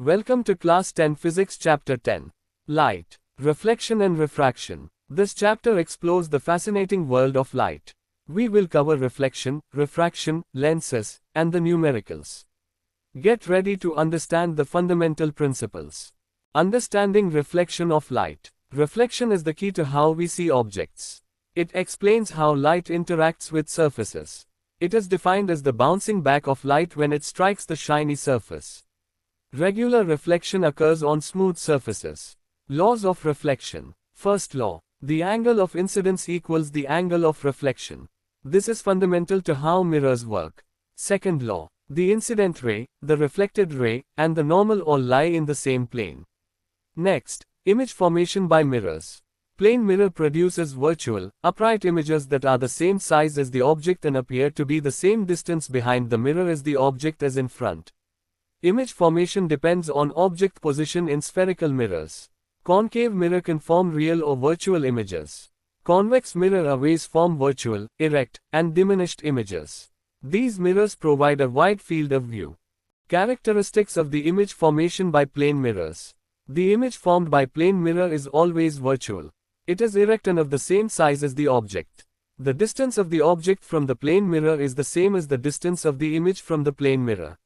Welcome to Class 10 Physics Chapter 10. Light, Reflection and Refraction. This chapter explores the fascinating world of light. We will cover reflection, refraction, lenses, and the numericals. Get ready to understand the fundamental principles. Understanding reflection of light. Reflection is the key to how we see objects. It explains how light interacts with surfaces. It is defined as the bouncing back of light when it strikes the shiny surface. Regular reflection occurs on smooth surfaces. Laws of reflection. First law. The angle of incidence equals the angle of reflection. This is fundamental to how mirrors work. Second law. The incident ray, the reflected ray, and the normal all lie in the same plane. Next, image formation by mirrors. Plane mirror produces virtual, upright images that are the same size as the object and appear to be the same distance behind the mirror as the object as in front. Image formation depends on object position in spherical mirrors. Concave mirror can form real or virtual images. Convex mirror arrays form virtual, erect, and diminished images. These mirrors provide a wide field of view. Characteristics of the image formation by plane mirrors. The image formed by plane mirror is always virtual. It is erect and of the same size as the object. The distance of the object from the plane mirror is the same as the distance of the image from the plane mirror.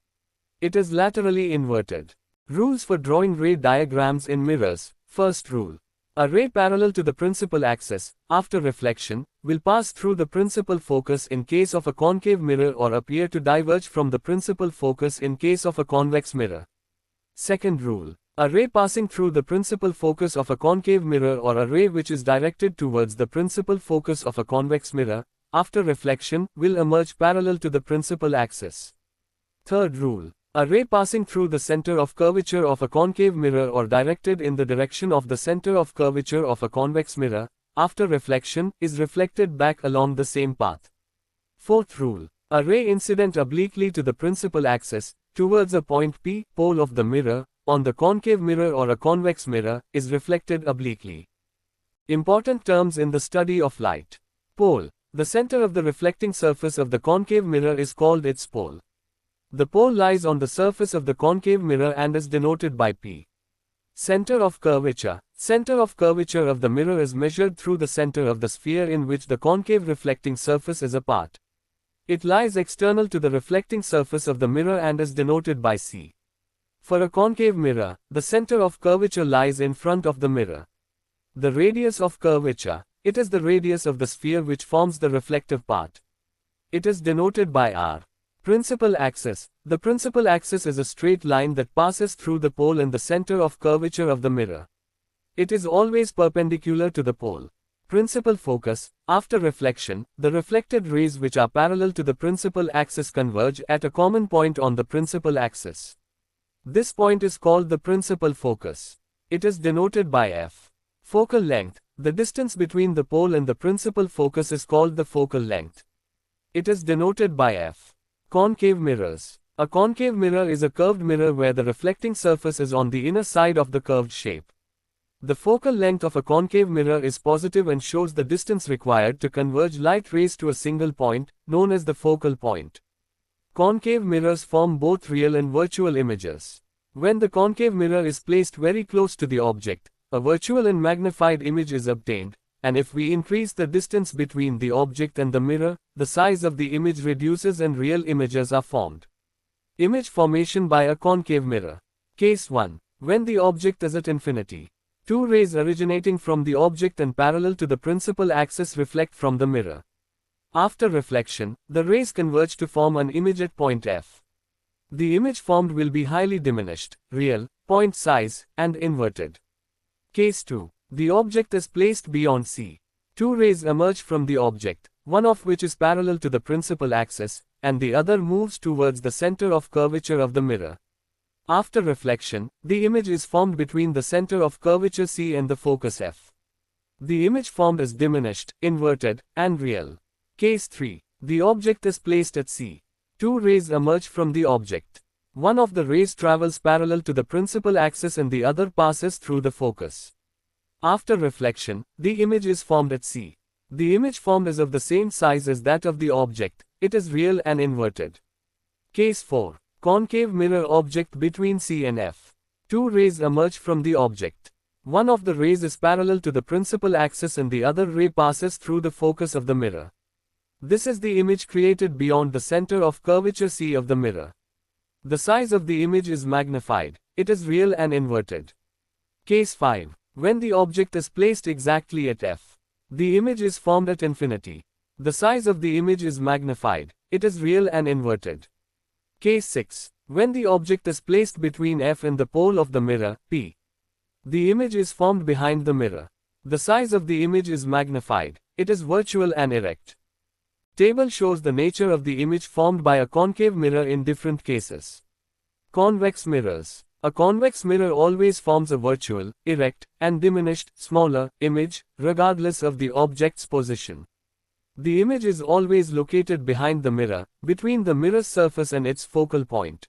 It is laterally inverted. Rules for drawing ray diagrams in mirrors. First rule. A ray parallel to the principal axis, after reflection, will pass through the principal focus in case of a concave mirror or appear to diverge from the principal focus in case of a convex mirror. Second rule. A ray passing through the principal focus of a concave mirror or a ray which is directed towards the principal focus of a convex mirror, after reflection, will emerge parallel to the principal axis. Third rule. A ray passing through the center of curvature of a concave mirror or directed in the direction of the center of curvature of a convex mirror, after reflection, is reflected back along the same path. Fourth rule. A ray incident obliquely to the principal axis, towards a point P, pole of the mirror, on the concave mirror or a convex mirror, is reflected obliquely. Important terms in the study of light. Pole. The center of the reflecting surface of the concave mirror is called its pole. The pole lies on the surface of the concave mirror and is denoted by P. Center of curvature. Center of curvature of the mirror is measured through the center of the sphere in which the concave reflecting surface is a part. It lies external to the reflecting surface of the mirror and is denoted by C. For a concave mirror, the center of curvature lies in front of the mirror. The radius of curvature. It is the radius of the sphere which forms the reflective part. It is denoted by R. Principal axis. The principal axis is a straight line that passes through the pole in the center of curvature of the mirror. It is always perpendicular to the pole. Principal focus. After reflection, the reflected rays which are parallel to the principal axis converge at a common point on the principal axis. This point is called the principal focus. It is denoted by F. Focal length. The distance between the pole and the principal focus is called the focal length. It is denoted by F. Concave mirrors. A concave mirror is a curved mirror where the reflecting surface is on the inner side of the curved shape. The focal length of a concave mirror is positive and shows the distance required to converge light rays to a single point, known as the focal point. Concave mirrors form both real and virtual images. When the concave mirror is placed very close to the object, a virtual and magnified image is obtained, and if we increase the distance between the object and the mirror, the size of the image reduces and real images are formed. Image formation by a concave mirror. Case 1. When the object is at infinity. Two rays originating from the object and parallel to the principal axis reflect from the mirror. After reflection, the rays converge to form an image at point F. The image formed will be highly diminished, real, point size, and inverted. Case 2. The object is placed beyond C. Two rays emerge from the object, one of which is parallel to the principal axis, and the other moves towards the center of curvature of the mirror. After reflection, the image is formed between the center of curvature C and the focus F. The image formed is diminished, inverted, and real. Case 3. The object is placed at C. Two rays emerge from the object. One of the rays travels parallel to the principal axis and the other passes through the focus. After reflection, the image is formed at C. The image formed is of the same size as that of the object. It is real and inverted. Case 4. Concave mirror object between C and F. Two rays emerge from the object. One of the rays is parallel to the principal axis and the other ray passes through the focus of the mirror. This is the image created beyond the center of curvature C of the mirror. The size of the image is magnified. It is real and inverted. Case 5. When the object is placed exactly at f. The image is formed at infinity. The size of the image is magnified. It is real and inverted. Case 6. When the object is placed between f and the pole of the mirror, p. The image is formed behind the mirror. The size of the image is magnified. It is virtual and erect. Table shows the nature of the image formed by a concave mirror in different cases. Convex mirrors. A convex mirror always forms a virtual, erect, and diminished, smaller, image, regardless of the object's position. The image is always located behind the mirror, between the mirror's surface and its focal point.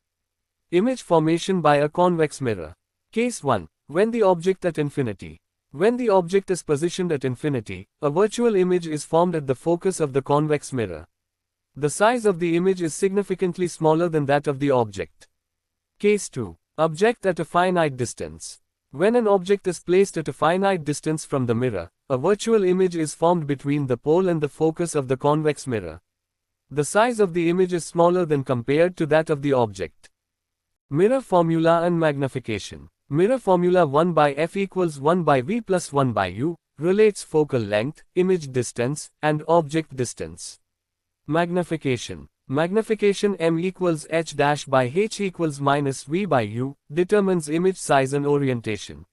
Image formation by a convex mirror. Case 1. When the object at infinity. When the object is positioned at infinity, a virtual image is formed at the focus of the convex mirror. The size of the image is significantly smaller than that of the object. Case 2. Object at a finite distance. When an object is placed at a finite distance from the mirror, a virtual image is formed between the pole and the focus of the convex mirror. The size of the image is smaller than compared to that of the object. Mirror formula and magnification. Mirror formula 1 by f equals 1 by v plus 1 by u, relates focal length, image distance, and object distance. Magnification. Magnification m equals h dash by h equals minus v by u, determines image size and orientation.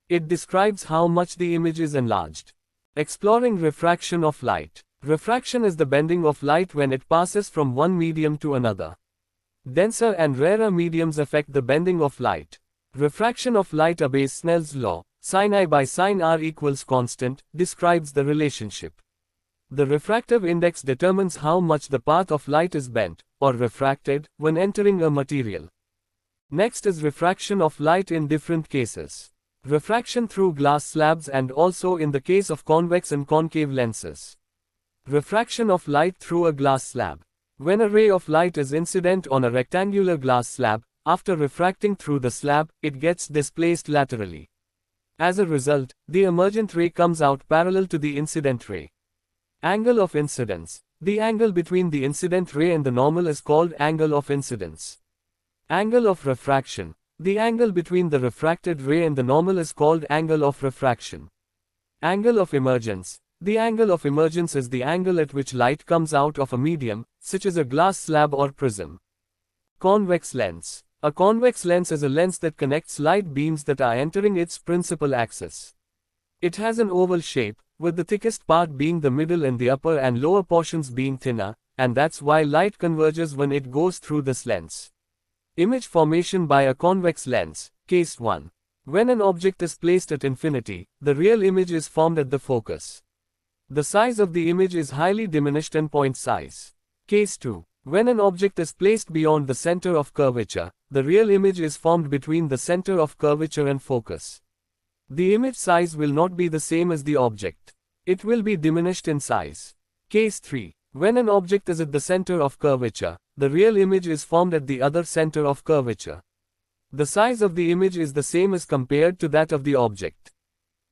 It describes how much the image is enlarged. Exploring refraction of light. Refraction is the bending of light when it passes from one medium to another. Denser and rarer mediums affect the bending of light. Refraction of light obeys Snell's law, sin I by sin r equals constant, describes the relationship. The refractive index determines how much the path of light is bent, or refracted, when entering a material. Next is refraction of light in different cases. Refraction through glass slabs and also in the case of convex and concave lenses. Refraction of light through a glass slab. When a ray of light is incident on a rectangular glass slab, after refracting through the slab, it gets displaced laterally. As a result, the emergent ray comes out parallel to the incident ray. Angle of incidence. The angle between the incident ray and the normal is called angle of incidence. Angle of refraction. The angle between the refracted ray and the normal is called angle of refraction. Angle of emergence. The angle of emergence is the angle at which light comes out of a medium, such as a glass slab or prism. Convex lens. A convex lens is a lens that connects light beams that are entering its principal axis. It has an oval shape, with the thickest part being the middle and the upper and lower portions being thinner, and that's why light converges when it goes through this lens. Image formation by a convex lens. Case 1. When an object is placed at infinity, the real image is formed at the focus. The size of the image is highly diminished and point size. Case 2. When an object is placed beyond the center of curvature, the real image is formed between the center of curvature and focus. The image size will not be the same as the object. It will be diminished in size. Case 3. When an object is at the center of curvature, the real image is formed at the other center of curvature. The size of the image is the same as compared to that of the object.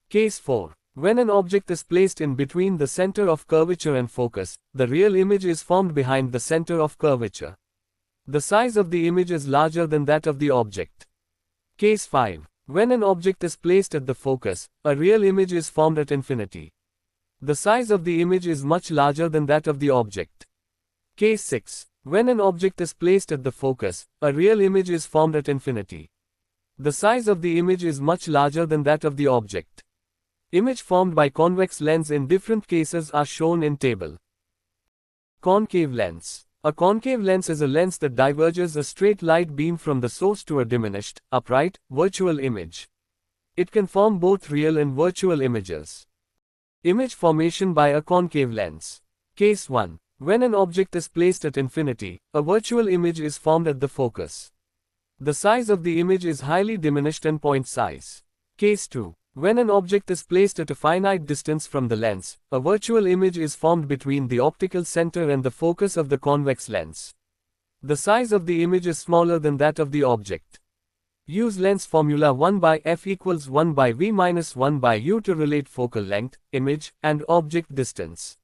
Case 4. When an object is placed in between the center of curvature and focus, the real image is formed behind the center of curvature. The size of the image is larger than that of the object. Case 5. When an object is placed at the focus, a real image is formed at infinity. The size of the image is much larger than that of the object. Case 6. When an object is placed at the focus, a real image is formed at infinity. The size of the image is much larger than that of the object. Image formed by convex lens in different cases are shown in table. Concave lens. A concave lens is a lens that diverges a straight light beam from the source to a diminished, upright, virtual image. It can form both real and virtual images. Image formation by a concave lens. Case 1. When an object is placed at infinity, a virtual image is formed at the focus. The size of the image is highly diminished and point size. Case 2. When an object is placed at a finite distance from the lens, a virtual image is formed between the optical center and the focus of the convex lens. The size of the image is smaller than that of the object. Use lens formula 1 by f equals 1 by v minus 1 by u to relate focal length, image, and object distance.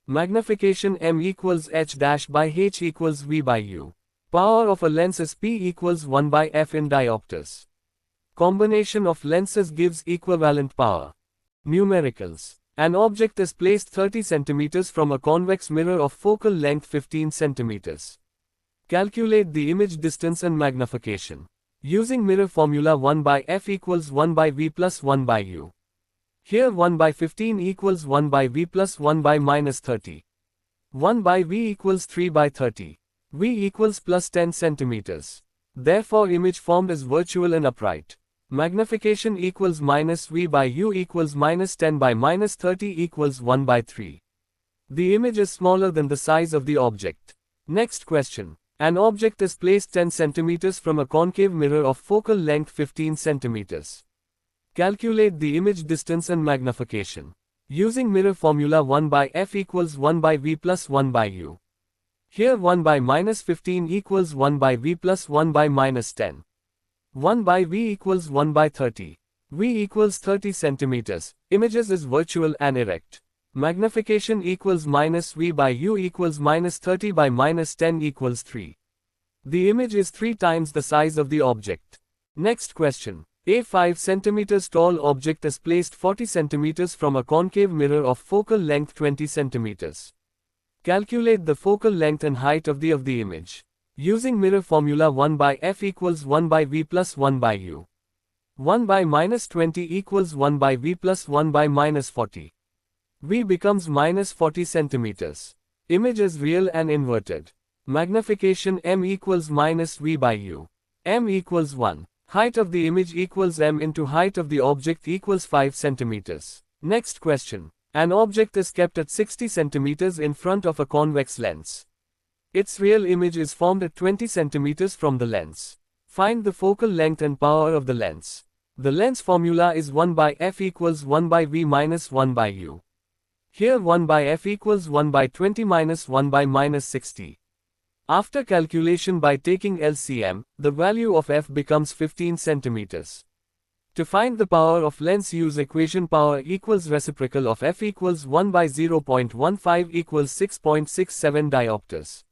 Magnification m equals h dash by h equals v by u. Power of a lens is p equals 1 by f in diopters. Combination of lenses gives equivalent power. Numericals. An object is placed 30 cm from a convex mirror of focal length 15 cm. Calculate the image distance and magnification. Using mirror formula 1 by f equals 1 by v plus 1 by u. Here 1 by 15 equals 1 by v plus 1 by minus 30. 1 by v equals 3 by 30. V equals plus 10 cm. Therefore image formed is virtual and upright. Magnification equals minus v by u equals minus 10 by minus 30 equals 1 by 3. The image is smaller than the size of the object. Next question. An object is placed 10 cm from a concave mirror of focal length 15 cm. Calculate the image distance and magnification. Using mirror formula 1 by f equals 1 by v plus 1 by u. Here 1 by minus 15 equals 1 by v plus 1 by minus 10. 1 by v equals 1 by 30. V equals 30 cm. Images is virtual and erect. Magnification equals minus v by u equals minus 30 by minus 10 equals 3. The image is 3 times the size of the object. Next question. A 5 cm tall object is placed 40 cm from a concave mirror of focal length 20 cm. Calculate the focal length and height of the image. Using mirror formula 1 by f equals 1 by v plus 1 by u. 1 by minus 20 equals 1 by v plus 1 by minus 40. V becomes minus 40 cm. Image is real and inverted. Magnification m equals minus v by u. M equals 1. Height of the image equals m into height of the object equals 5 cm. Next question. An object is kept at 60 cm in front of a convex lens. Its real image is formed at 20 cm from the lens. Find the focal length and power of the lens. The lens formula is 1 by f equals 1 by v minus 1 by u. Here 1 by f equals 1 by 20 minus 1 by minus 60. After calculation by taking LCM, the value of f becomes 15 cm. To find the power of lens, use equation power equals reciprocal of f equals 1 by 0.15 equals 6.67 diopters.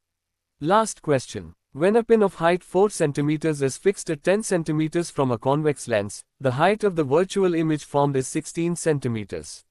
Last question. When a pin of height 4 cm is fixed at 10 cm from a convex lens, the height of the virtual image formed is 16 cm.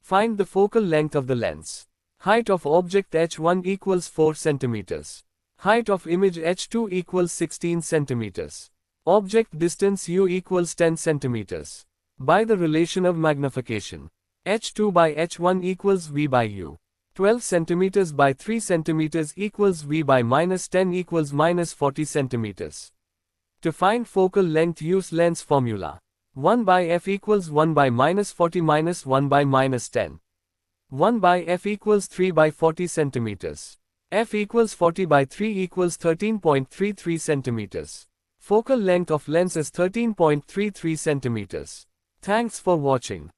Find the focal length of the lens. Height of object h1 equals 4 cm. Height of image h2 equals 16 cm. Object distance u equals 10 cm. By the relation of magnification, h2 by h1 equals v by u. 12 cm by 3 cm equals v by minus 10 equals minus 40 cm. To find focal length, use lens formula. 1 by f equals 1 by minus 40 minus 1 by minus 10. 1 by f equals 3 by 40 cm. F equals 40 by 3 equals 13.33 cm. Focal length of lens is 13.33 cm. Thanks for watching.